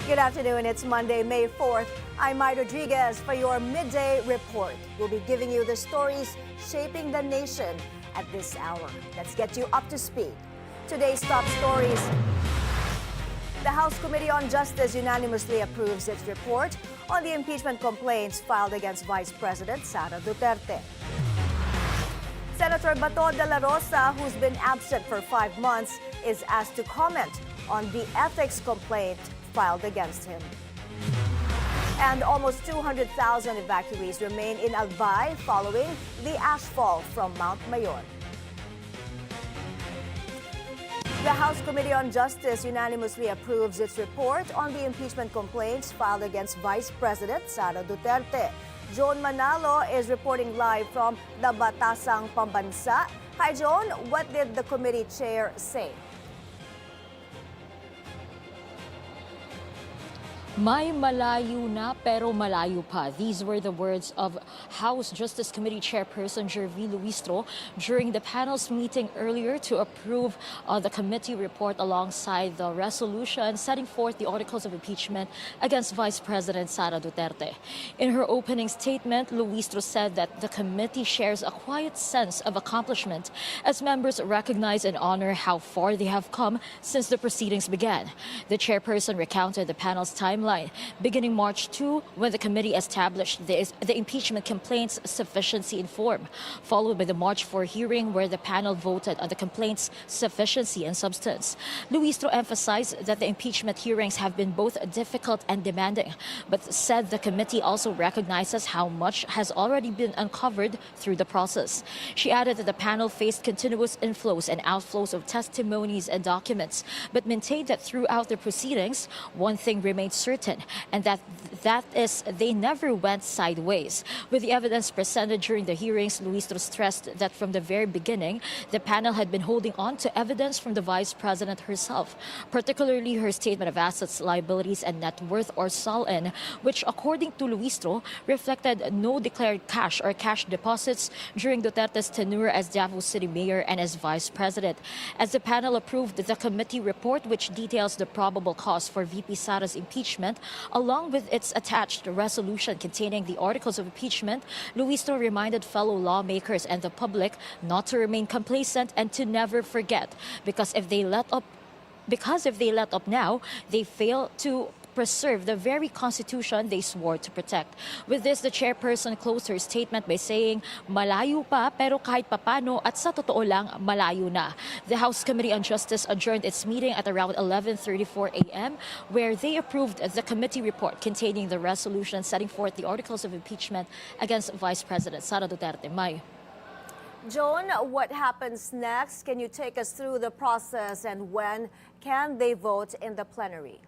Good afternoon. It's Monday, May 4th. I'm Mai Rodriguez for your Midday Report. We'll be giving you the stories shaping the nation at this hour. Let's get you up to speed. Today's top stories. The House Committee on Justice unanimously approves its report on the impeachment complaints filed against Vice President Sara Duterte. Senator Bato Dela Rosa, who's been absent for 5 months, is asked to comment on the ethics complaint filed against him. And almost 200,000 evacuees remain in Albay following the ashfall from Mount Mayon. The House Committee on Justice unanimously approves its report on the impeachment complaints filed against Vice President Sara Duterte. Joan Manalo is reporting live from the Batasang Pambansa. Hi, Joan. What did the committee chair say? May malayo na pero malayo pa. These were the words of House Justice Committee Chairperson Jervie Luistro during the panel's meeting earlier to approve the committee report alongside the resolution setting forth the articles of impeachment against Vice President Sara Duterte. In her opening statement, Luistro said that the committee shares a quiet sense of accomplishment as members recognize and honor how far they have come since the proceedings began. The chairperson recounted the panel's timeline beginning March 2, when the committee established the impeachment complaints sufficiency in form, followed by the March 4 hearing where the panel voted on the complaints sufficiency and substance. Luistro emphasized that the impeachment hearings have been both difficult and demanding, but said the committee also recognizes how much has already been uncovered through the process. She added that the panel faced continuous inflows and outflows of testimonies and documents, but maintained that throughout the proceedings, one thing remained certain, and that is they never went sideways. With the evidence presented during the hearings, Luistro stressed that from the very beginning, the panel had been holding on to evidence from the Vice President herself, particularly her statement of assets, liabilities, and net worth, or SALN, which, according to Luistro, reflected no declared cash or cash deposits during Duterte's tenure as Davao City Mayor and as Vice President. As the panel approved the committee report, which details the probable cause for VP Sara's impeachment, along with its attached resolution containing the articles of impeachment, Luistro reminded fellow lawmakers and the public not to remain complacent and to never forget, because if they let up now, they fail to preserve the very constitution they swore to protect. With this, the chairperson closed her statement by saying, "Malayo pa pero kahit papano at sa totoo lang malayo na." The House Committee on Justice adjourned its meeting at around 11:34 a.m. where they approved the committee report containing the resolution setting forth the articles of impeachment against Vice President Sara Duterte. Mai. Joan, what happens next? Can you take us through the process, and when can they vote in the plenary?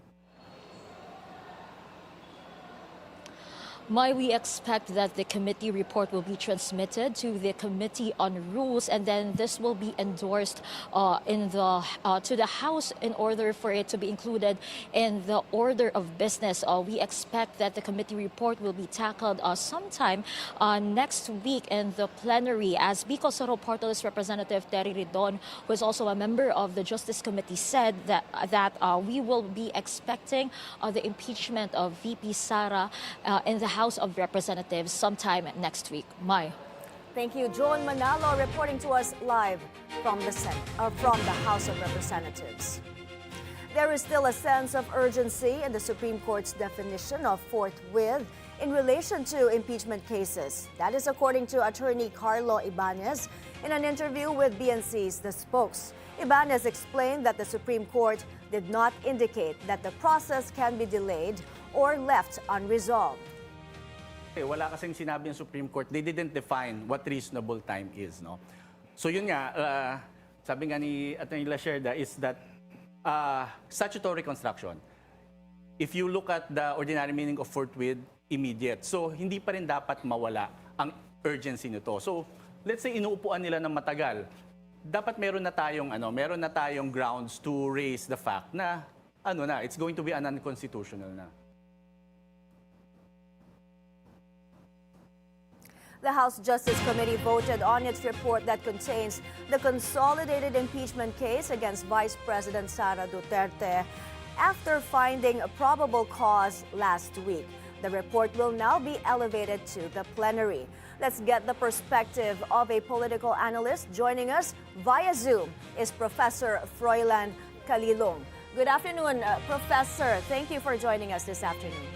We expect that the committee report will be transmitted to the Committee on Rules, and then this will be endorsed to the House in order for it to be included in the order of business. We expect that the committee report will be tackled sometime next week in the plenary. As Bicol Soro Portales Representative Terry Ridon, who is also a member of the Justice Committee, said that we will be expecting the impeachment of VP Sara in the House of Representatives sometime next week. Mai. Thank you, Joan Manalo, reporting to us live from the House of Representatives. There is still a sense of urgency in the Supreme Court's definition of forthwith in relation to impeachment cases. That is according to Attorney Carlo Ibanez in an interview with BNC's The Spokes. Ibanez explained that the Supreme Court did not indicate that the process can be delayed or left unresolved. Wala kasing sinabi ng Supreme Court. They didn't define what reasonable time is, no? So yun nga, sabi nga ni Atty. Lasherda is that statutory construction, if you look at the ordinary meaning of forthwith, immediate. So hindi pa rin dapat mawala ang urgency nito. So let's say inuupuan nila ng matagal. Dapat meron na tayong grounds to raise the fact na it's going to be an unconstitutional na. The House Justice Committee voted on its report that contains the consolidated impeachment case against Vice President Sara Duterte. after finding a probable cause last week. The report will now be elevated to the plenary. Let's get the perspective of a political analyst. Joining us via Zoom is Professor Froilan Calilong. Good afternoon, Professor. Thank you for joining us this afternoon.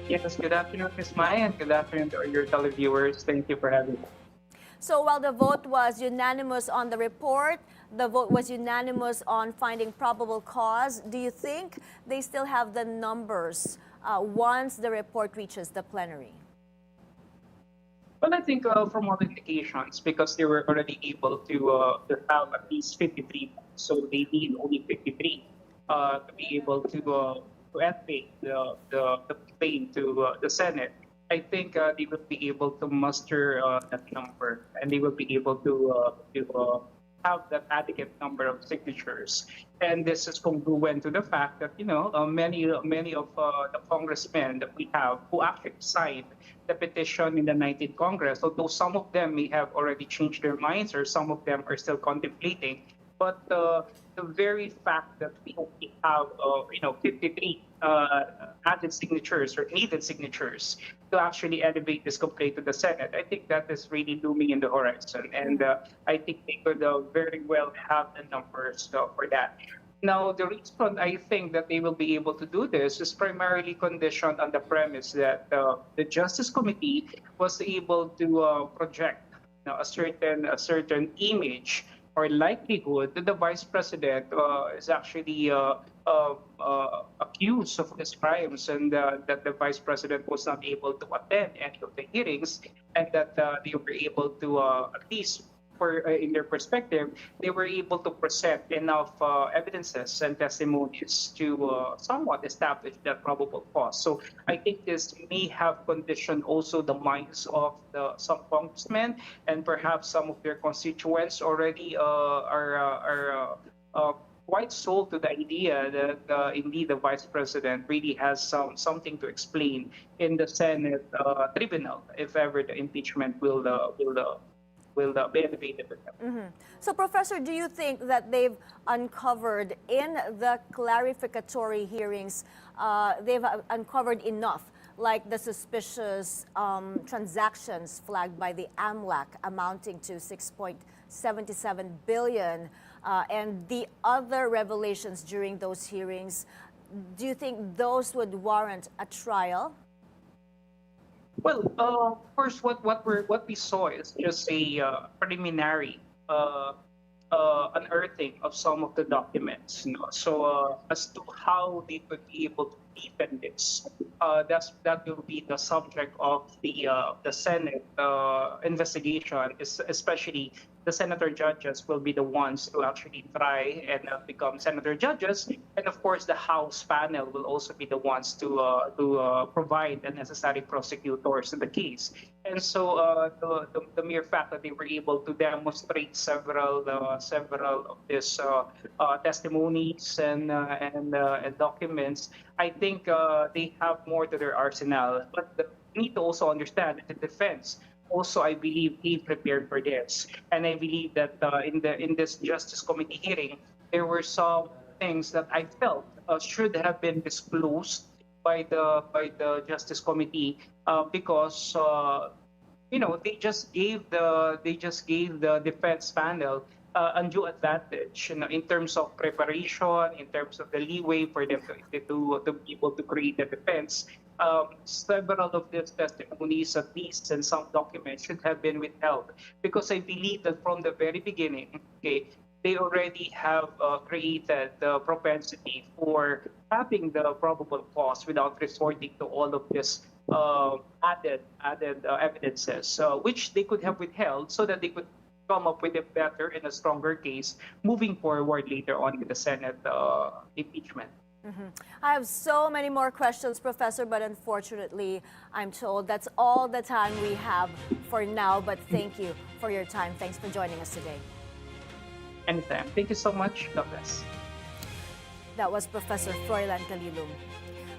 Yes, good afternoon, Ms. Mai, and good afternoon to your televiewers. Thank you for having me. So while the vote was unanimous on the report, the vote was unanimous on finding probable cause, do you think they still have the numbers once the report reaches the plenary? Well, I think from all indications, because they were already able to have at least 53, so they need only 53 to be able to elevate the claim to the Senate. I think they will be able to muster that number, and they will be able to have that adequate number of signatures. And this is congruent to the fact that many of the congressmen that we have who actually signed the petition in the 19th Congress, although some of them may have already changed their minds or some of them are still contemplating. But the very fact that we only have 53 added signatures or needed signatures to actually elevate this complaint to the Senate, I think that is really looming in the horizon, and I think they could very well have the numbers for that. Now, the reason I think that they will be able to do this is primarily conditioned on the premise that the Justice Committee was able to project a certain image or likelihood that the Vice President is actually accused of his crimes, and that the Vice President was not able to attend any of the hearings, and that they were able to, at least in their perspective, they were able to present enough evidences and testimonies to somewhat establish that probable cause. So I think this may have conditioned also the minds of some congressmen, and perhaps some of their constituents already are quite sold to the idea that indeed the Vice President really has something to explain in the Senate tribunal if ever the impeachment will be elevated. So, Professor, do you think that they've uncovered in the clarificatory hearings, they've uncovered enough, like the suspicious transactions flagged by the AMLAC amounting to 6.77 billion, and the other revelations during those hearings? Do you think those would warrant a trial? Well, of course, what we saw is just a preliminary unearthing of some of the documents. So as to how they could be able to deepen this, that will be the subject of the Senate investigation. Especially the senator judges will be the ones to actually try and become senator judges, and of course the House panel will also be the ones to provide the necessary prosecutors in the case. And so the mere fact that they were able to demonstrate several of these testimonies and documents, I think they have more to their arsenal. But we need to also understand that the defense also, I believe, he prepared for this, and I believe that in this Justice Committee hearing, there were some things that I felt should have been disclosed by the Justice Committee because they just gave the defense panel undue advantage in terms of preparation, in terms of the leeway for them to be able to create a defense. Several of these testimonies, at least, and some documents should have been withheld, because I believe that from the very beginning, they already have created the propensity for having the probable cause without resorting to all of this added evidences, which they could have withheld so that they could come up with a better and a stronger case moving forward later on with the Senate impeachment. I have so many more questions, Professor, but unfortunately, I'm told that's all the time we have for now. But thank you for your time. Thanks for joining us today. Anytime. Thank you so much. God bless. That was Professor Froilan Calilong.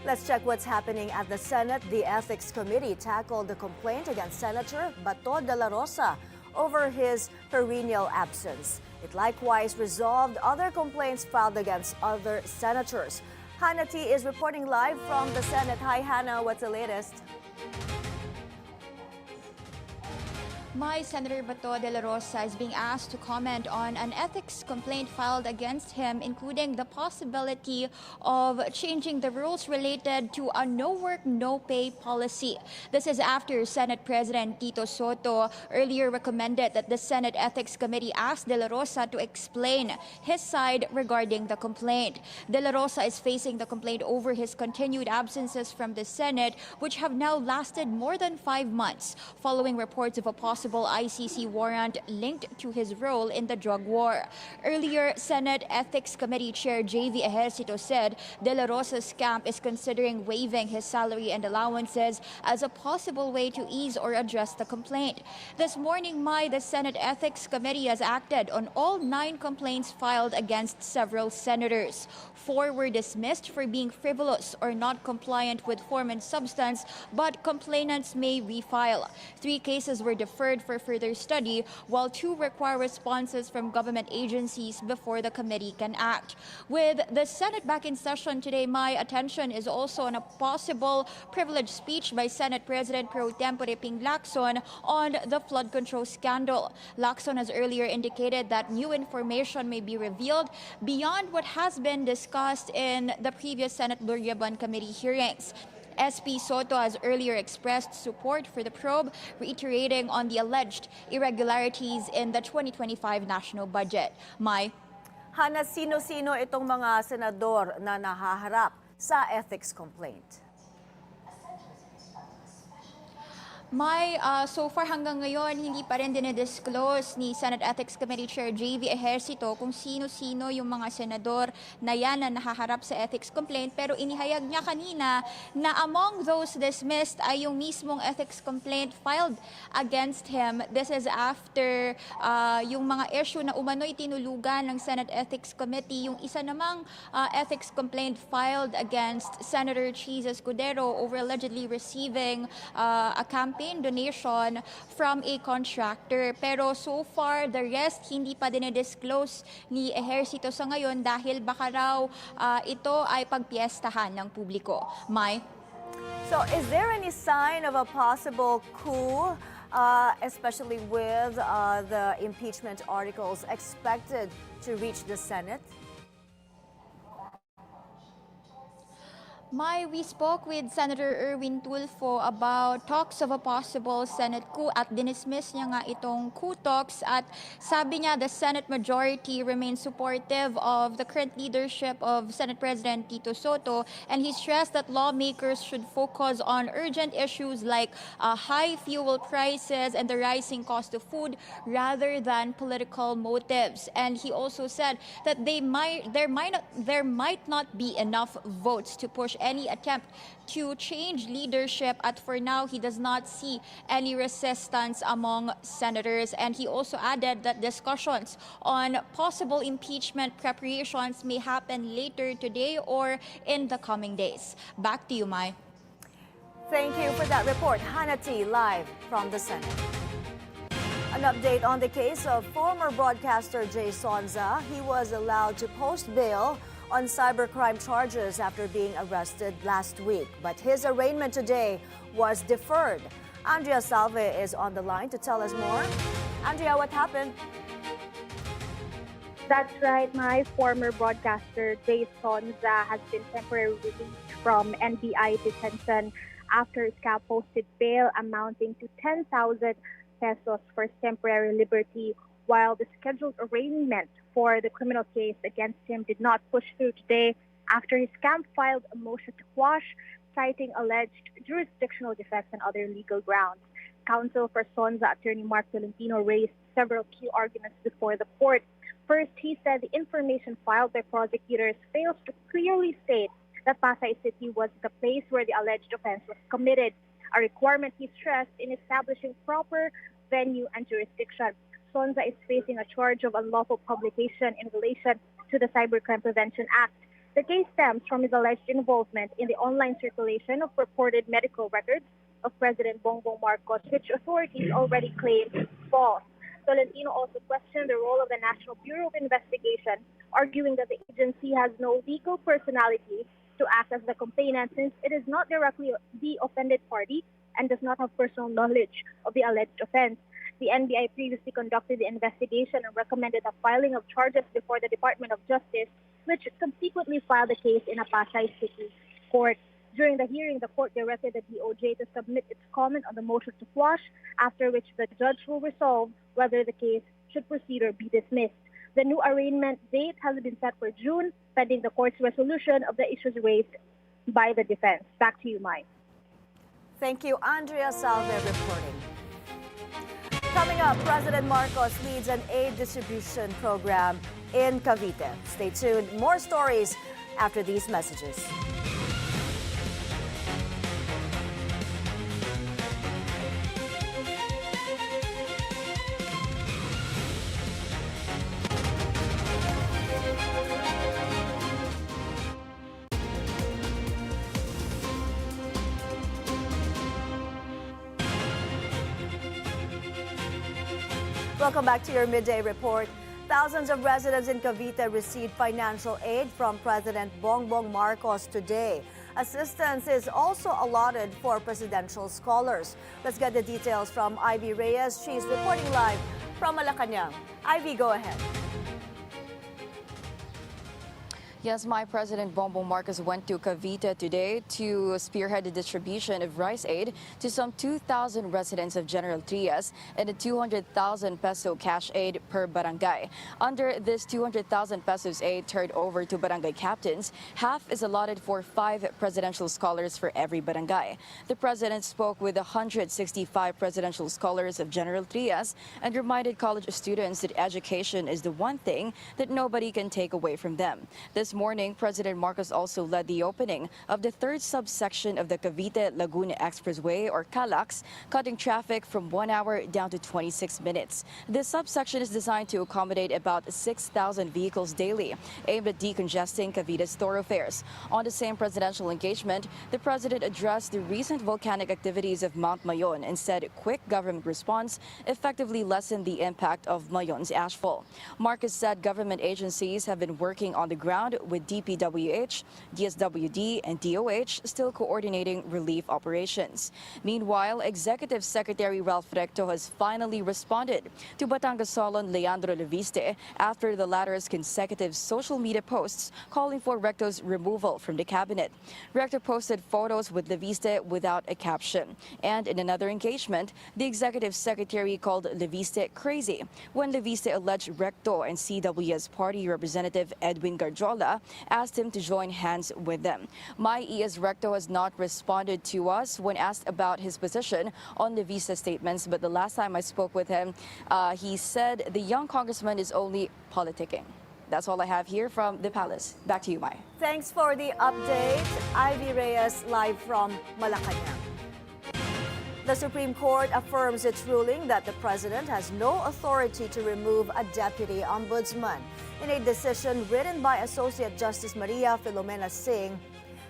Let's check what's happening at the Senate. The Ethics Committee tackled the complaint against Senator Bato Dela Rosa over his perennial absence. It likewise resolved other complaints filed against other senators. Hannity is reporting live from the Senate. Hi, Hannah. What's the latest? Mai Senator Bato Dela Rosa is being asked to comment on an ethics complaint filed against him, including the possibility of changing the rules related to a no work, no pay policy. This is after Senate President Tito Soto earlier recommended that the Senate Ethics Committee ask Dela Rosa to explain his side regarding the complaint. Dela Rosa is facing the complaint over his continued absences from the Senate, which have now lasted more than 5 months, following reports of a possible ICC warrant linked to his role in the drug war. Earlier, Senate Ethics Committee Chair J.V. Ejercito said De La Rosa's camp is considering waiving his salary and allowances as a possible way to ease or address the complaint. This morning, the Senate Ethics Committee has acted on all 9 complaints filed against several senators. 4 were dismissed for being frivolous or not compliant with form and substance, but complainants may refile. 3 cases were deferred for further study, while 2 require responses from government agencies before the committee can act. With the Senate back in session today, my attention is also on a possible privileged speech by Senate President Pro Tempore Ping Lacson on the flood control scandal. Lacson has earlier indicated that new information may be revealed beyond what has been discussed in the previous Senate Luryaban Committee hearings. SP Soto has earlier expressed support for the probe, reiterating on the alleged irregularities in the 2025 national budget. Mai? Hannah, sino-sino itong mga senador na nahaharap sa ethics complaint? So far hanggang ngayon, hindi pa rin dinidisclose ni Senate Ethics Committee Chair J.V. Ejercito kung sino-sino yung mga senador na yan na nahaharap sa ethics complaint. Pero inihayag niya kanina na among those dismissed ay yung mismong ethics complaint filed against him. This is after yung mga issue na umano'y tinulugan ng Senate Ethics Committee. Yung isa namang ethics complaint filed against Senator Cheese Escudero over allegedly receiving a campaign donation from a contractor. Pero so far, the rest hindi pa dinidisclose ni Ejercito sa ngayon dahil baka raw ito ay pagpiestahan ng publiko. Mai? So is there any sign of a possible coup, especially with the impeachment articles expected to reach the Senate? We spoke with Senator Erwin Tulfo about talks of a possible Senate coup at dinismiss niya nga itong coup talks at sabi niya the Senate majority remains supportive of the current leadership of Senate President Tito Soto, and he stressed that lawmakers should focus on urgent issues like high fuel prices and the rising cost of food rather than political motives. And he also said that there might not be enough votes to push any attempt to change leadership, at for now he does not see any resistance among senators. And he also added that discussions on possible impeachment preparations may happen later today or in the coming days. Back to you, Mai. Thank you for that report. Hannity live from the Senate. An update on the case of former broadcaster Jay Sonza. He was allowed to post bail on cybercrime charges after being arrested last week. But his arraignment today was deferred. Andrea Salve is on the line to tell us more. Andrea, what happened? That's right. My former broadcaster Jay Sonza has been temporarily released from NBI detention after his cap posted bail amounting to 10,000 pesos for temporary liberty, while the scheduled arraignment for the criminal case against him did not push through today after his camp filed a motion to quash, citing alleged jurisdictional defects and other legal grounds. Counsel for Sonza, Attorney Mark Tolentino, raised several key arguments before the court. First, he said the information filed by prosecutors fails to clearly state that Pasay City was the place where the alleged offense was committed, a requirement he stressed in establishing proper venue and jurisdiction. Sonza is facing a charge of unlawful publication in relation to the Cybercrime Prevention Act. The case stems from his alleged involvement in the online circulation of purported medical records of President Bongbong Marcos, which authorities already claimed false. Tolentino also questioned the role of the National Bureau of Investigation, arguing that the agency has no legal personality to act as the complainant since it is not directly the offended party and does not have personal knowledge of the alleged offense. The NBI previously conducted the investigation and recommended the filing of charges before the Department of Justice, which subsequently filed the case in a Pasay City court. During the hearing, the court directed the DOJ to submit its comment on the motion to quash, after which the judge will resolve whether the case should proceed or be dismissed. The new arraignment date has been set for June, pending the court's resolution of the issues raised by the defense. Back to you, Mai. Thank you, Andrea Salve reporting. Coming up, President Marcos leads an aid distribution program in Cavite. Stay tuned. More stories after these messages. Welcome back to your Midday Report. Thousands of residents in Cavite received financial aid from President Bongbong Marcos today. Assistance is also allotted for presidential scholars. Let's get the details from Ivy Reyes. She's reporting live from Malacanang. Ivy, go ahead. Yes, my President Bongbong Marcos went to Cavite today to spearhead the distribution of rice aid to some 2,000 residents of General Trias and a 200,000 peso cash aid per barangay. Under this 200,000 pesos aid turned over to barangay captains, half is allotted for 5 presidential scholars for every barangay. The president spoke with 165 presidential scholars of General Trias and reminded college students that education is the one thing that nobody can take away from them. This morning, President Marcos also led the opening of the 3rd subsection of the Cavite-Laguna Expressway, or CALAX, cutting traffic from 1 hour down to 26 minutes. This subsection is designed to accommodate about 6,000 vehicles daily, aimed at decongesting Cavite's thoroughfares. On the same presidential engagement, the president addressed the recent volcanic activities of Mount Mayon and said quick government response effectively lessened the impact of Mayon's ashfall. Marcos said government agencies have been working on the ground with DPWH, DSWD, and DOH still coordinating relief operations. Meanwhile, Executive Secretary Ralph Recto has finally responded to Batangasolon Leandro Leviste after the latter's consecutive social media posts calling for Recto's removal from the cabinet. Recto posted photos with Leviste without a caption. And in another engagement, the Executive Secretary called Leviste crazy when Leviste alleged Recto and CWS party representative Edwin Garjola asked him to join hands with them. Mai Recto has not responded to us when asked about his position on the visa statements, but the last time I spoke with him, he said the young congressman is only politicking. That's all I have here from the palace. Back to you, Mai. Thanks for the update. Ivy Reyes live from Malacanang. The Supreme Court affirms its ruling that the president has no authority to remove a deputy ombudsman. In a decision written by Associate Justice Maria Filomena Singh,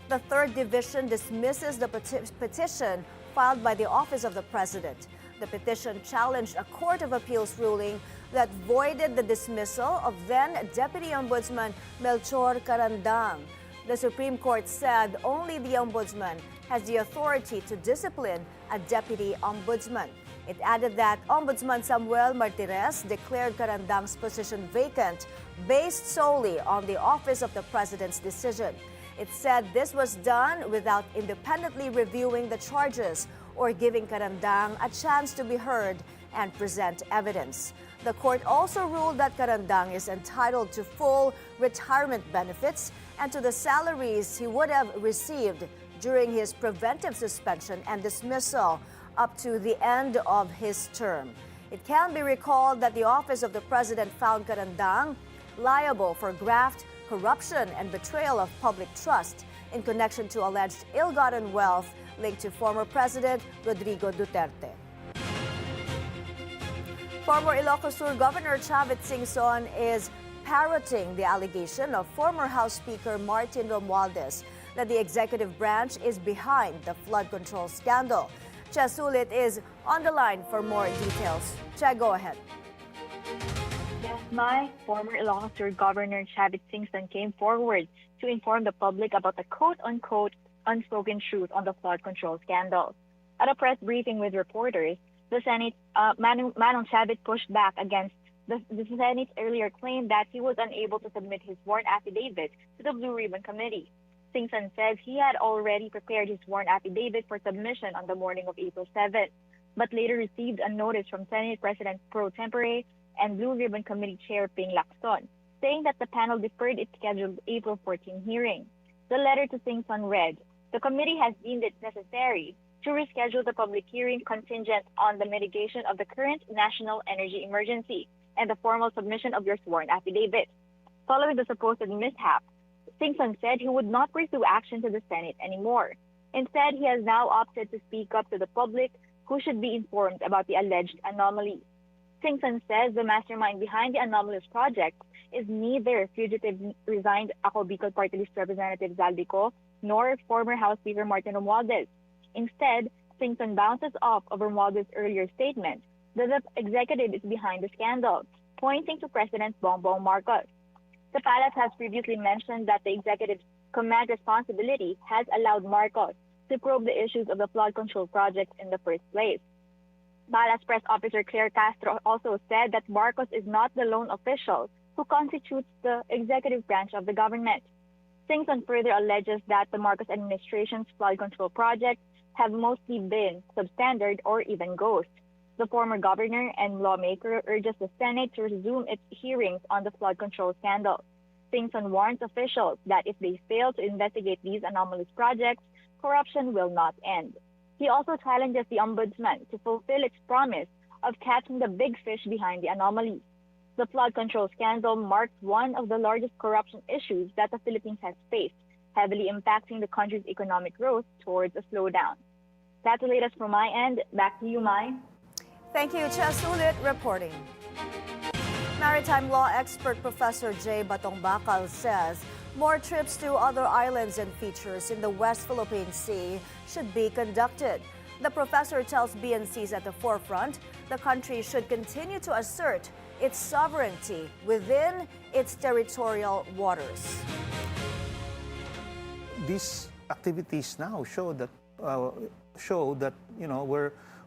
the Third Division dismisses the petition filed by the Office of the President. The petition challenged a Court of Appeals ruling that voided the dismissal of then Deputy Ombudsman Melchor Carandang. The Supreme Court said only the Ombudsman has the authority to discipline a Deputy Ombudsman. It added that Ombudsman Samuel Martirez declared Carandang's position vacant based solely on the Office of the President's decision. It said this was done without independently reviewing the charges or giving Carandang a chance to be heard and present evidence. The court also ruled that Carandang is entitled to full retirement benefits and to the salaries he would have received during his preventive suspension and dismissal up to the end of his term. It can be recalled that the Office of the President found Carandang liable for graft, corruption, and betrayal of public trust in connection to alleged ill-gotten wealth linked to former President Rodrigo Duterte. Former Ilocos Sur Governor Chavit Singson is parroting the allegation of former House Speaker Martin Romualdez that the executive branch is behind the flood control scandal. Che Sulit is on the line for more details. Che, go ahead. Yes, my former Ilocos Sur Governor Chavit Singson came forward to inform the public about the quote-unquote unspoken truth on the flood control scandal. At a press briefing with reporters, the Senate, Manon Chavit pushed back against the Senate's earlier claim that he was unable to submit his sworn affidavit to the Blue Ribbon Committee. Singson says he had already prepared his sworn affidavit for submission on the morning of April 7, but later received a notice from Senate President Pro Tempore and Blue Ribbon Committee Chair Ping Lacson, saying that the panel deferred its scheduled April 14 hearing. The letter to Singson read, "The committee has deemed it necessary to reschedule the public hearing contingent on the mitigation of the current national energy emergency and the formal submission of your sworn affidavit." Following the supposed mishap, Singson said he would not pursue action to the Senate anymore. Instead, he has now opted to speak up to the public, who should be informed about the alleged anomaly. Singson says the mastermind behind the anomalous project is neither fugitive resigned Ako Bicol Party List Representative Zaldico nor former House Speaker Martin Romualdez. Instead, Singson bounces off of Romualdez's earlier statement that the executive is behind the scandal, pointing to President Bongbong Marcos. The palace has previously mentioned that the executive's command responsibility has allowed Marcos to probe the issues of the flood control project in the first place. Palace Press Officer Claire Castro also said that Marcos is not the lone official who constitutes the executive branch of the government. Singson further alleges that the Marcos administration's flood control projects have mostly been substandard or even ghost. The former governor and lawmaker urges the Senate to resume its hearings on the flood control scandal. Singson warns officials that if they fail to investigate these anomalous projects, corruption will not end. He also challenges the ombudsman to fulfill its promise of catching the big fish behind the anomaly. The flood control scandal marks one of the largest corruption issues that the Philippines has faced, heavily impacting the country's economic growth towards a slowdown. That's the latest from my end. Back to you, Mai. Thank you, Chasulit, reporting. Maritime law expert Professor J. Batong Bakal says more trips to other islands and features in the West Philippine Sea should be conducted. The professor tells BNCs at the forefront the country should continue to assert its sovereignty within its territorial waters. These activities now show that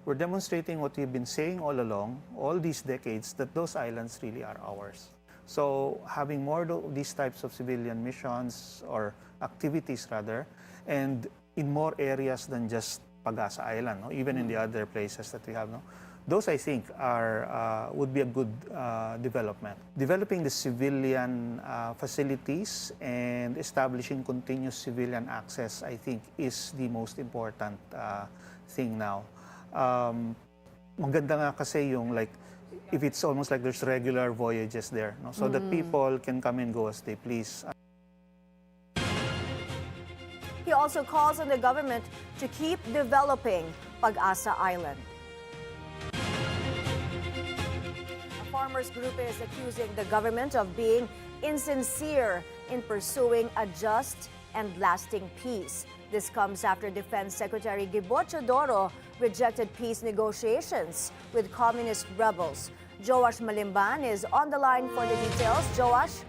we're demonstrating what we've been saying all along, all these decades, that those islands really are ours. So having more of these types of civilian missions or activities rather, and in more areas than just Pag-asa Island, no? Even in the other places that we have, no? Those I think are would be a good development. Developing the civilian facilities and establishing continuous civilian access, I think, is the most important thing now. Maganda nga kasi yung like, if it's almost like there's regular voyages there, no? So that people can come and go as they please. He also calls on the government to keep developing Pag-asa Island. A farmers group is accusing the government of being insincere in pursuing a just and lasting peace. This comes after Defense Secretary Gibo Teodoro rejected peace negotiations with communist rebels. Joash Malimban is on the line for the details. Joash?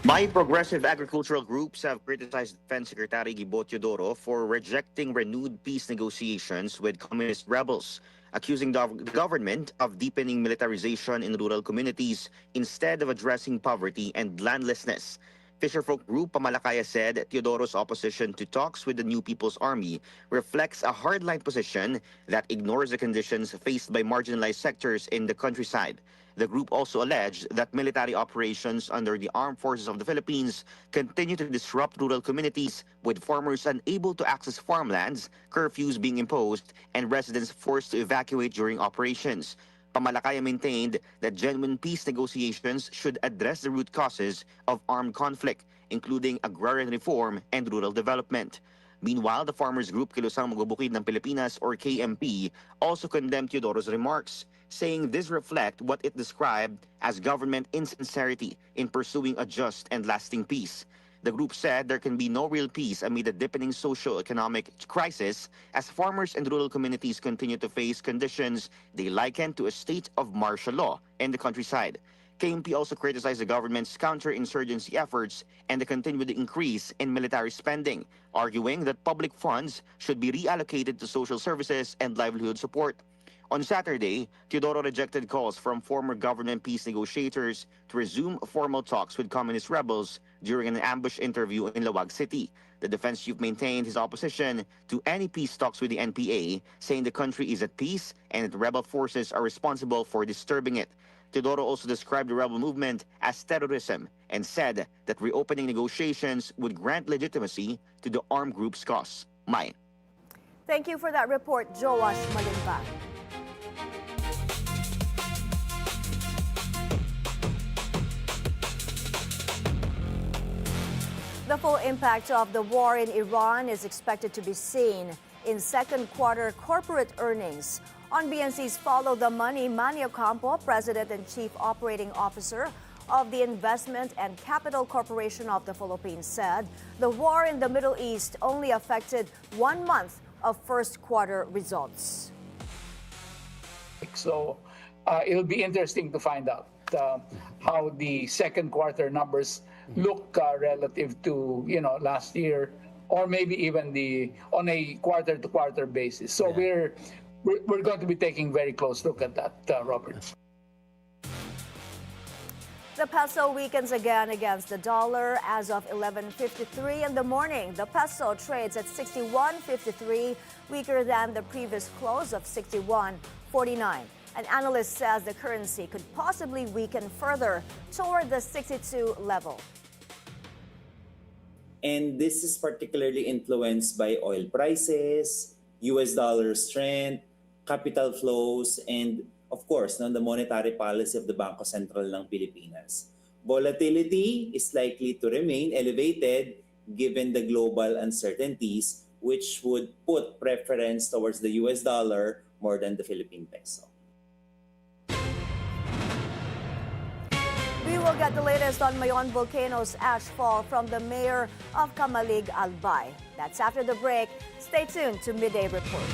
My progressive agricultural groups have criticized Defense Secretary Gibo Teodoro for rejecting renewed peace negotiations with communist rebels, accusing the government of deepening militarization in rural communities instead of addressing poverty and landlessness. Fisherfolk group Pamalakaya said Teodoro's opposition to talks with the New People's Army reflects a hardline position that ignores the conditions faced by marginalized sectors in the countryside. The group also alleged that military operations under the Armed Forces of the Philippines continue to disrupt rural communities, with farmers unable to access farmlands, curfews being imposed, and residents forced to evacuate during operations. Pamalakaya maintained that genuine peace negotiations should address the root causes of armed conflict, including agrarian reform and rural development. Meanwhile, the farmers group Kilusang Magbubukid ng Pilipinas, or KMP, also condemned Teodoro's remarks, saying this reflect what it described as government insincerity in pursuing a just and lasting peace. The group said there can be no real peace amid a deepening socio-economic crisis as farmers and rural communities continue to face conditions they liken to a state of martial law in the countryside. KMP also criticized the government's counterinsurgency efforts and the continued increase in military spending, arguing that public funds should be reallocated to social services and livelihood support. On Saturday, Teodoro rejected calls from former government peace negotiators to resume formal talks with communist rebels during an ambush interview in Lawag City. The defense chief maintained his opposition to any peace talks with the NPA, saying the country is at peace and that rebel forces are responsible for disturbing it. Teodoro also described the rebel movement as terrorism and said that reopening negotiations would grant legitimacy to the armed group's cause. Mai. Thank you for that report, Joash Malimba. The full impact of the war in Iran is expected to be seen in second quarter corporate earnings. On BNC's Follow the Money, Manny Ocampo, President and Chief Operating Officer of the Investment and Capital Corporation of the Philippines, said the war in the Middle East only affected 1 month of first quarter results. So it'll be interesting to find out how the second quarter numbers look relative to last year, or maybe even on a quarter to quarter basis. So we're going to be taking very close look at that, Robert. The peso weakens again against the dollar. As of 11:53 in the morning, the peso trades at 61.53, weaker than the previous close of 61.49. An analyst says the currency could possibly weaken further toward the 62 level. And this is particularly influenced by oil prices, US dollar strength, capital flows, and of course, the monetary policy of the Bangko Sentral ng Pilipinas. Volatility is likely to remain elevated given the global uncertainties, which would put preference towards the US dollar more than the Philippine peso. We will get the latest on Mayon volcano's ashfall from the mayor of Camalig, Albay. That's after the break. Stay tuned to Midday Report.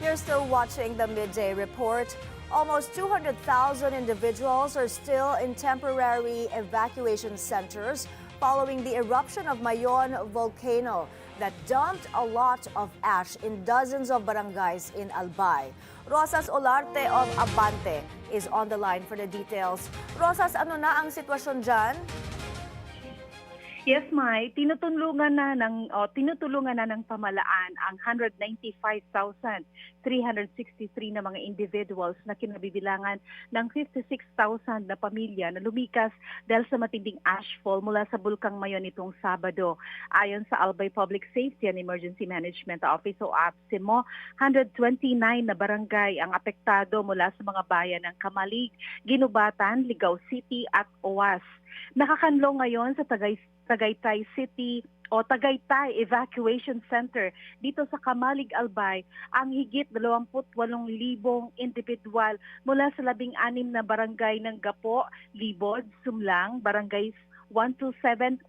You're still watching the Midday Report. Almost 200,000 individuals are still in temporary evacuation centers following the eruption of Mayon volcano that dumped a lot of ash in dozens of barangays in Albay. Rosas Olarte of Abante is on the line for the details. Rosas, ano na ang sitwasyon dyan? Yes, Mai, tinutulungan na ng pamalaan ang 195,363 na mga individuals na kinabibilangan ng 56,000 na pamilya na lumikas dahil sa matinding ashfall mula sa bulkang Mayon nitong Sabado. Ayon sa Albay Public Safety and Emergency Management Office o APSEMO, 129 na barangay ang apektado mula sa mga bayan ng Camalig, Ginubatan, Ligao City at Owas. Nakakanlong ngayon sa Tagaytay City o Tagaytay Evacuation Center dito sa Camalig, Albay ang higit 28,000 individual mula sa 16 na barangay ng Gapo, Libod, Sumlang, Barangays 127,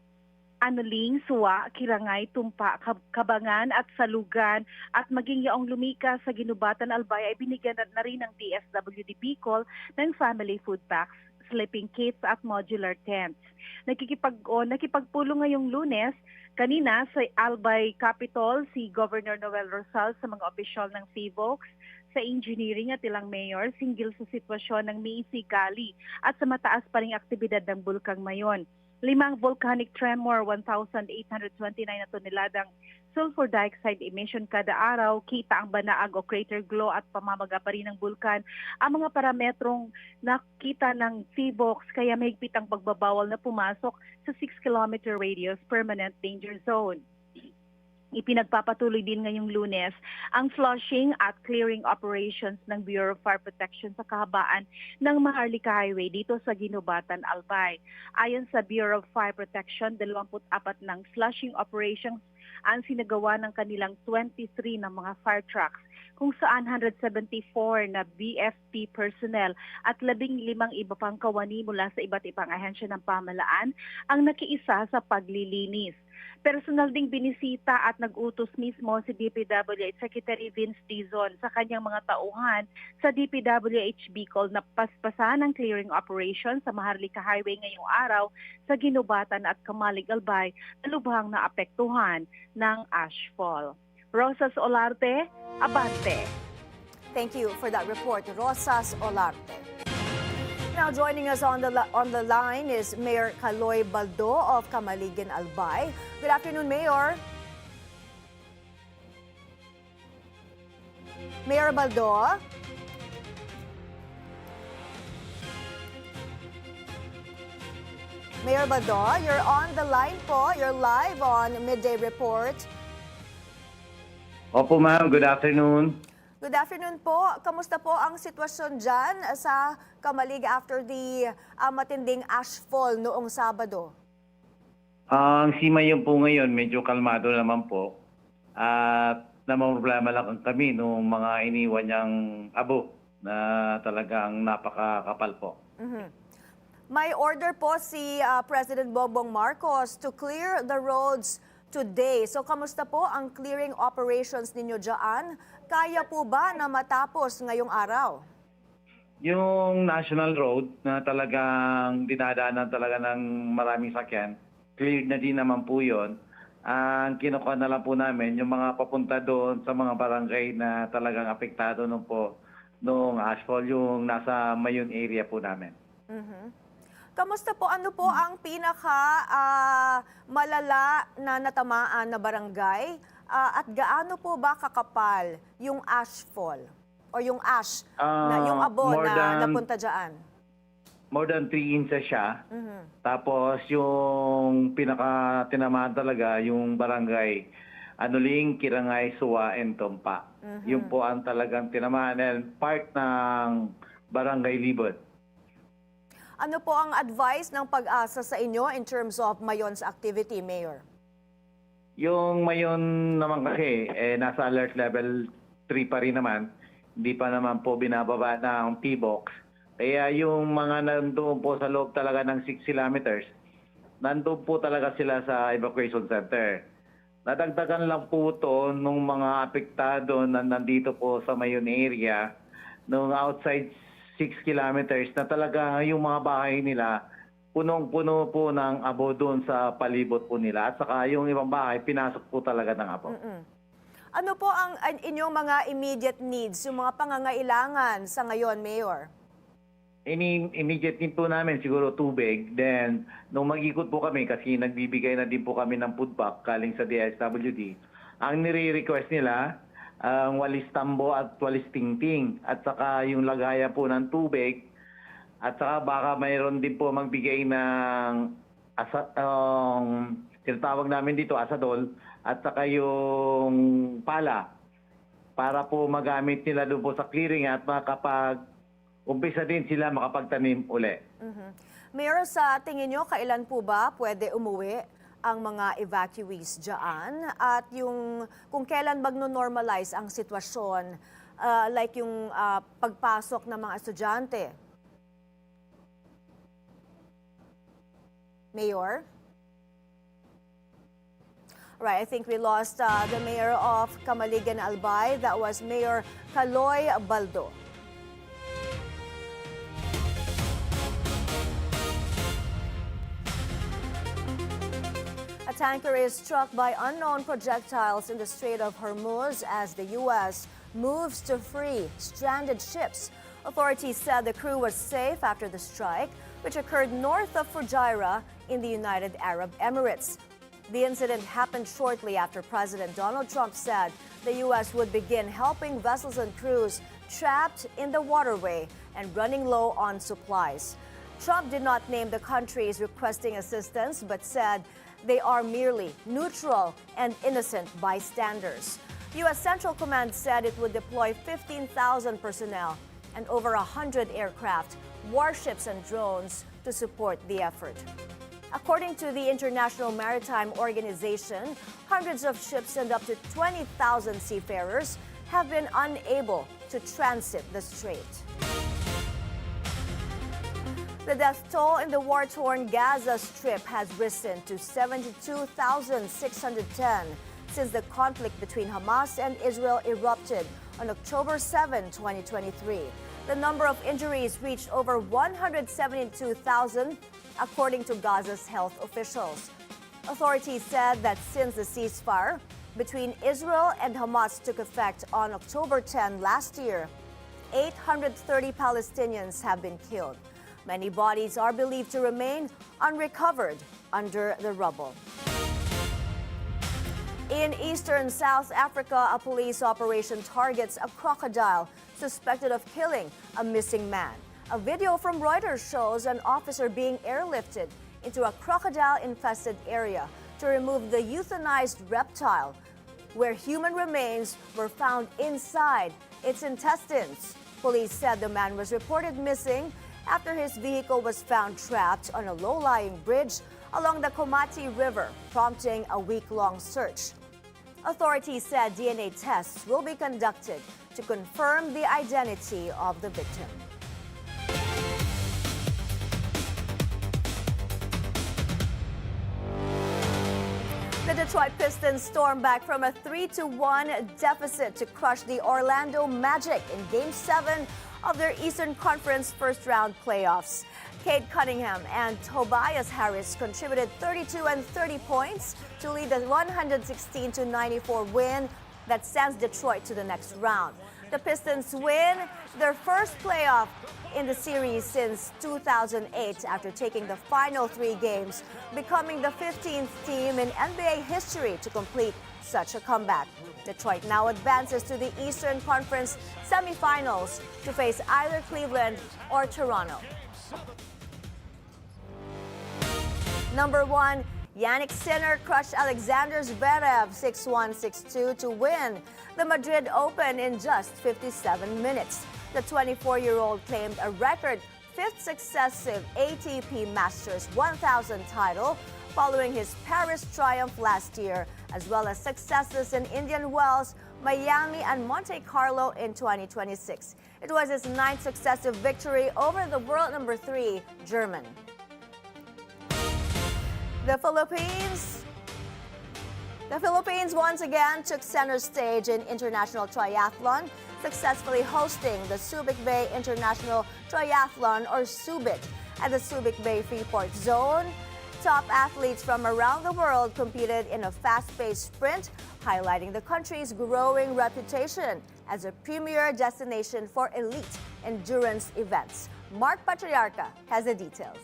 Anuling, Suwa, Kirangay, Tumpa, Kabangan at Salugan at maging yaong lumikas sa Ginubatan, Albay ay binigyan na rin ng DSWD Bicol ng family food packs, sleeping kits at modular tents. Nakipagpulong ngayong Lunes, kanina sa Albay Capitol, si Governor Noel Rosal sa mga opisyal ng PHIVOLCS, sa engineering at ilang mayor, singgil sa sitwasyon ng Miisigali at sa mataas pa ring aktibidad ng Bulkang Mayon. 5 volcanic tremor, 1,829 na toneladang sulfur dioxide emission kada araw, kita ang banaag o crater glow at pamamaga pa rin ng bulkan. Ang mga parametrong nakita ng PHIVOLCS kaya mahigpit ang pagbabawal na pumasok sa 6-kilometer radius permanent danger zone. Ipinagpapatuloy din ngayong Lunes ang flushing at clearing operations ng Bureau of Fire Protection sa kahabaan ng Maharlika Highway dito sa Ginubatan, Albay. Ayon sa Bureau of Fire Protection, 24 ng flushing operations ang sinagawa ng kanilang 23 na mga fire trucks, kung saan 174 na BFP personnel at 15 iba pang kawani mula sa iba't ibang ahensya ng pamahalaan ang nakiisa sa paglilinis. Personal ding binisita at nag-utos mismo si DPWH Secretary Vince Dizon sa kanyang mga tauhan sa DPWH Bicol na paspasan ang clearing operation sa Maharlika Highway ngayong araw sa Ginubatan at Kamalig Albay na lubhang naapektuhan ng ashfall. Rosas Olarte, Abante. Thank you for that report, Rosas Olarte. Now joining us on the line is Mayor Kaloy Baldo of Camaligan, Albay. Good afternoon, Mayor. Mayor Baldo. Mayor Baldo, you're on the line po. You're live on Midday Report. Opo ma'am, good afternoon. Good afternoon po. Kamusta po ang sitwasyon dyan sa Kamalig after the matinding ashfall noong Sabado? Ang si Mayon po ngayon, medyo kalmado naman po. At namamroblema lang kami nung mga iniwan niyang abo na talagang napakakapal po. May order po si President Bongbong Marcos to clear the roads today. So kamusta po ang clearing operations ninyo dyan? Kaya po ba na matapos ngayong araw? Yung national road na talagang dinadaanan talaga ng maraming sakyan, cleared na din naman po yun. Ang kinukuha na lang po namin, yung mga papunta doon sa mga barangay na talagang apektado nung ashfall, yung nasa Mayon area po namin. Kamusta po? Ano po ang pinaka malala na natamaan na barangay? At gaano po ba kakapal yung ashfall o yung ash, yung abo na napunta dyan? More than 3 inches siya. Tapos yung pinaka tinamaan talaga yung barangay Anuling, Kirangay, Suwa, and Tompa. Yung po ang talagang tinamaan and part ng barangay Libot. Ano po ang advice ng pag-asa sa inyo in terms of Mayon's activity, Mayor? Yung Mayon naman kasi, nasa alert level 3 pa rin naman. Hindi pa naman po binababa ng T-box. Kaya yung mga nandoon po sa loob talaga ng 6 kilometers, nandoon po talaga sila sa evacuation center. Nadagdagan lang po ito nung mga apektado na nandito po sa Mayon area, nung outside 6 kilometers na talaga yung mga bahay nila, punong-puno po ng abo doon sa palibot po nila. At saka yung ibang bahay, pinasok po talaga ng abo. Ano po ang inyong mga immediate needs, yung mga pangangailangan sa ngayon, Mayor? Immediate need po namin siguro tubig. Then, nung mag-ikot po kami, kasi nagbibigay na din po kami ng food pack galing sa DSWD, ang nire-request nila, ang walis tambo at walis tingting. At saka yung lagaya po ng tubig. At saka baka mayroon din po magbigay ng tinatawag namin dito asadol at saka yung pala para po magamit nila doon po sa clearing at makapag-umpisa din sila makapagtanim uli. Mayor, sa tingin nyo, kailan po ba pwede umuwi ang mga evacuees dyan? At yung kung kailan magno-normalize ang sitwasyon like yung pagpasok ng mga estudyante? Mayor? Right, I think we lost the mayor of Camaligan, Albay. That was Mayor Kaloy Baldo. A tanker is struck by unknown projectiles in the Strait of Hormuz as the U.S. moves to free stranded ships. Authorities said the crew was safe after the strike, which occurred north of Fujairah in the United Arab Emirates. The incident happened shortly after President Donald Trump said the U.S. would begin helping vessels and crews trapped in the waterway and running low on supplies. Trump did not name the countries requesting assistance, but said they are merely neutral and innocent bystanders. U.S. Central Command said it would deploy 15,000 personnel and over 100 aircraft, warships, and drones to support the effort. According to the International Maritime Organization, hundreds of ships and up to 20,000 seafarers have been unable to transit the strait. The death toll in the war-torn Gaza Strip has risen to 72,610 since the conflict between Hamas and Israel erupted on October 7, 2023. The number of injuries reached over 172,000, according to Gaza's health officials. Authorities said that since the ceasefire between Israel and Hamas took effect on October 10 last year, 830 Palestinians have been killed. Many bodies are believed to remain unrecovered under the rubble. In eastern South Africa, a police operation targets a crocodile suspected of killing a missing man. A video from Reuters shows an officer being airlifted into a crocodile-infested area to remove the euthanized reptile, where human remains were found inside its intestines. Police said the man was reported missing after his vehicle was found trapped on a low-lying bridge along the Komati River, prompting a week-long search. Authorities said DNA tests will be conducted to confirm the identity of the victim. The Detroit Pistons stormed back from a 3-1 deficit to crush the Orlando Magic in Game 7 of their Eastern Conference first-round playoffs. Cade Cunningham and Tobias Harris contributed 32 and 30 points to lead the 116-94 win that sends Detroit to the next round. The Pistons win their first playoff in the series since 2008 after taking the final 3 games, becoming the 15th team in NBA history to complete such a comeback. Detroit now advances to the Eastern Conference semifinals to face either Cleveland or Toronto. Number 1, Yannick Sinner crushed Alexander Zverev 6-1, 6-2 to win the Madrid Open in just 57 minutes. The 24-year-old claimed a record 5th successive ATP Masters 1000 title following his Paris triumph last year, as well as successes in Indian Wells, Miami, and Monte Carlo in 2026. It was his 9th successive victory over the world number 3 German. The Philippines once again took center stage in international triathlon, successfully hosting the Subic Bay International Triathlon, or Subic, at the Subic Bay Freeport Zone. Top athletes from around the world competed in a fast-paced sprint, highlighting the country's growing reputation as a premier destination for elite endurance events. Mark Patriarca has the details.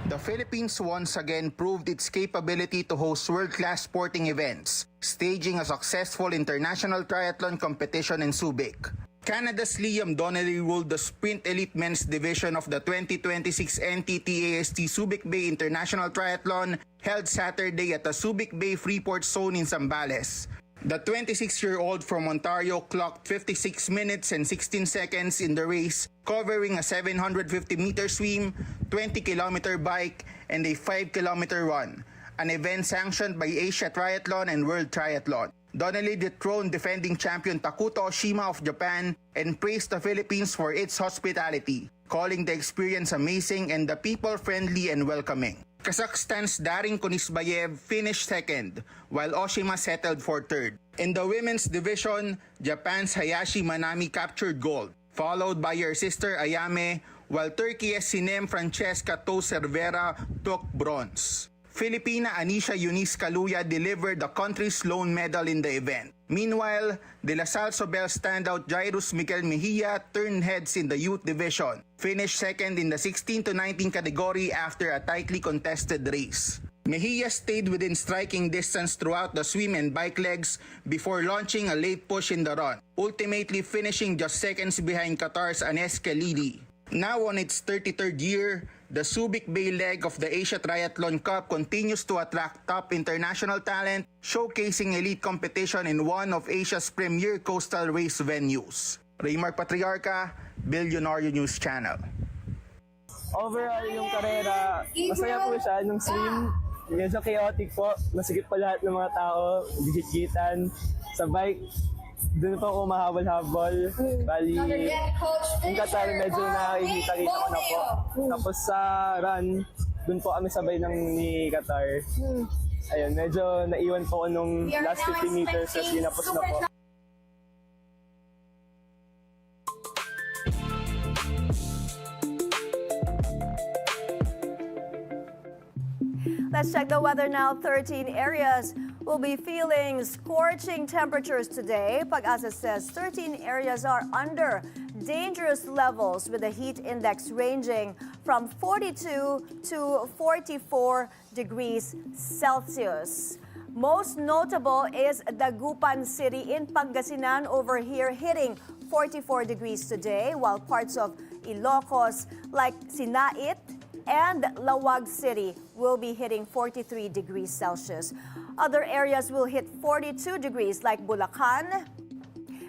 The Philippines once again proved its capability to host world-class sporting events, staging a successful international triathlon competition in Subic. Canada's Liam Donnelly ruled the Sprint Elite Men's Division of the 2026 NTTAST Subic Bay International Triathlon held Saturday at the Subic Bay Freeport Zone in Zambales. The 26-year-old from Ontario clocked 56 minutes and 16 seconds in the race, covering a 750-meter swim, 20-kilometer bike, and a 5-kilometer run, an event sanctioned by Asia Triathlon and World Triathlon. Donnelly dethroned defending champion Takuto Oshima of Japan and praised the Philippines for its hospitality, calling the experience amazing and the people friendly and welcoming. Kazakhstan's Darin Kunisbayev finished second, while Oshima settled for third. In the women's division, Japan's Hayashi Manami captured gold, followed by her sister Ayame, while Turkey's Sinem Francesca Cervera took bronze. Filipina Anisha Eunice Kaluya delivered the country's lone medal in the event. Meanwhile, De La Salle Sobel standout Jairus Mikel Mejia turned heads in the youth division, finished second in the 16 to 19 category after a tightly contested race. Mejia stayed within striking distance throughout the swim and bike legs before launching a late push in the run, ultimately finishing just seconds behind Qatar's Anes Khalili. Now on its 33rd year, the Subic Bay leg of the Asia Triathlon Cup continues to attract top international talent, showcasing elite competition in one of Asia's premier coastal race venues. Raymar Patriarca, Bilyonaryo News Channel. Overall, yung karera, masaya po siya. Nung swim, medyo chaotic po. Masigit pa lahat ng mga tao, gigit-gitan. Sa bike, doon po ako mahabol-habol. Bali, yung Qatar medyo nakikita-kita ko na po. Tapos sa run, doon po kami sabay ni Qatar. Ayun, medyo naiwan po ko nung last 50 meters as ginapos na po. Let's check the weather now. 13 areas will be feeling scorching temperatures today. Pag-asa says 13 areas are under dangerous levels with the heat index ranging from 42 to 44 degrees Celsius. Most notable is Dagupan City in Pangasinan over here hitting 44 degrees today, while parts of Ilocos like Sinait and Lawag City will be hitting 43 degrees Celsius. Other areas will hit 42 degrees like Bulacan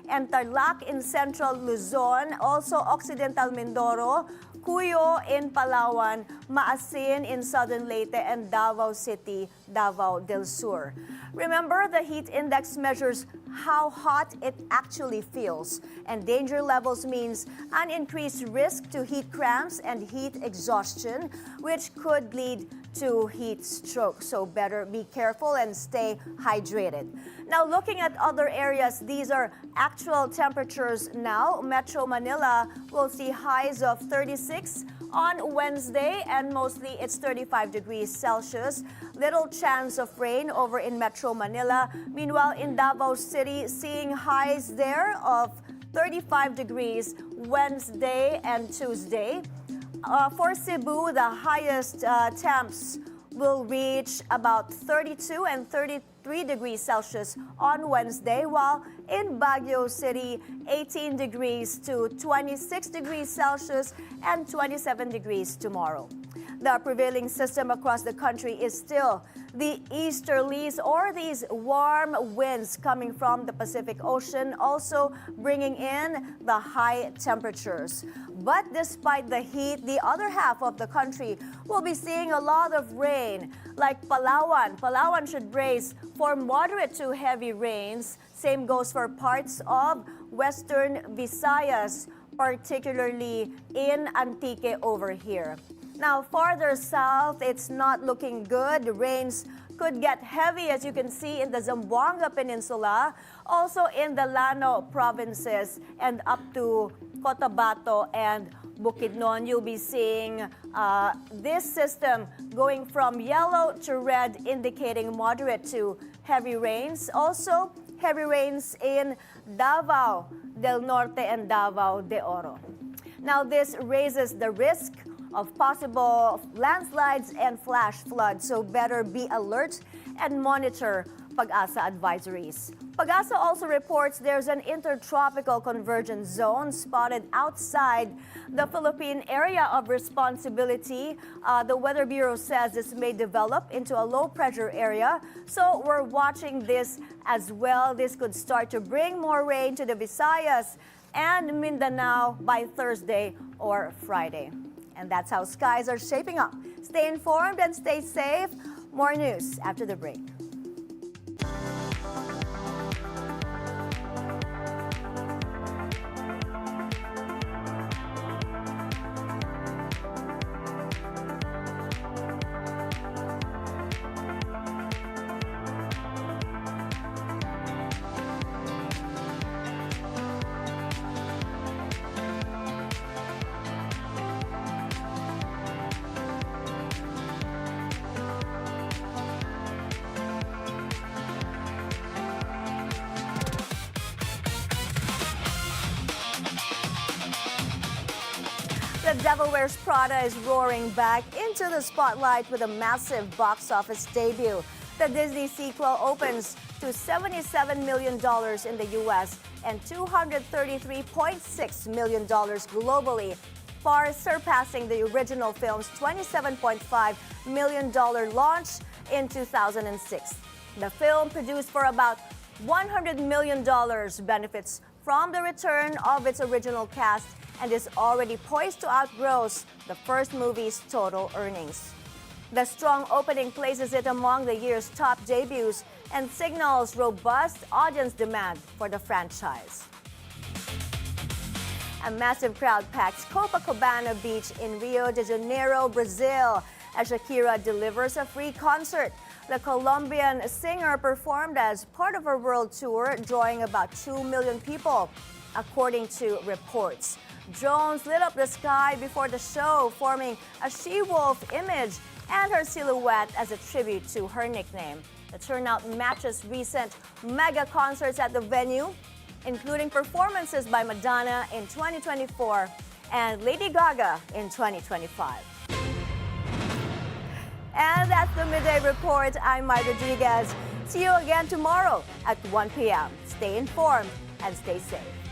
and Tarlac in central Luzon, also Occidental Mindoro, Cuyo in Palawan, Maasin in southern Leyte, and Davao City, Davao del Sur. Remember, the heat index measures how hot it actually feels, and danger levels means an increased risk to heat cramps and heat exhaustion, which could lead to heat stroke. So better be careful and stay hydrated. Now, looking at other areas, these are actual temperatures now. Metro Manila will see highs of 36 on Wednesday, and mostly it's 35 degrees Celsius. Little chance of rain over in Metro Manila. Meanwhile, in Davao City, seeing highs there of 35 degrees Wednesday and Tuesday. For Cebu, the highest temps will reach about 32 and 33 degrees Celsius on Wednesday, while in Baguio City, 18 degrees to 26 degrees Celsius and 27 degrees tomorrow. The prevailing system across the country is still the easterlies, or these warm winds coming from the Pacific Ocean, also bringing in the high temperatures. But despite the heat, the other half of the country will be seeing a lot of rain, like Palawan. Palawan should brace for moderate to heavy rains. Same goes for parts of Western Visayas, particularly in Antique over here. Now, farther south, it's not looking good. The rains could get heavy, as you can see, in the Zamboanga Peninsula, also in the Lanao provinces, and up to Cotabato and Bukidnon. You'll be seeing this system going from yellow to red, indicating moderate to heavy rains. Also, heavy rains in Davao del Norte and Davao de Oro. Now, this raises the risk of possible landslides and flash floods, so better be alert and monitor Pag-asa advisories. Pag-asa also reports there's an intertropical convergence zone spotted outside the Philippine area of responsibility. The Weather Bureau says this may develop into a low-pressure area, so we're watching this as well. This could start to bring more rain to the Visayas and Mindanao by Thursday or Friday. And that's how skies are shaping up. Stay informed and stay safe. More news after the break. The Devil Wears Prada is roaring back into the spotlight with a massive box office debut. The Disney sequel opens to $77 million in the U.S. and $233.6 million globally. far surpassing the original film's $27.5 million launch in 2006. The film, produced for about $100 million, benefits from the return of its original cast and is already poised to outgross the first movie's total earnings. The strong opening places it among the year's top debuts and signals robust audience demand for the franchise. A massive crowd packs Copacabana Beach in Rio de Janeiro, Brazil, as Shakira delivers a free concert. The Colombian singer performed as part of her world tour, drawing about 2 million people, according to reports. Drones lit up the sky before the show, forming a she-wolf image and her silhouette as a tribute to her nickname. The turnout matches recent mega concerts at the venue, including performances by Madonna in 2024 and Lady Gaga in 2025. And that's the Midday Report. I'm Mai Rodriguez. See you again tomorrow at 1 p.m. Stay informed and stay safe.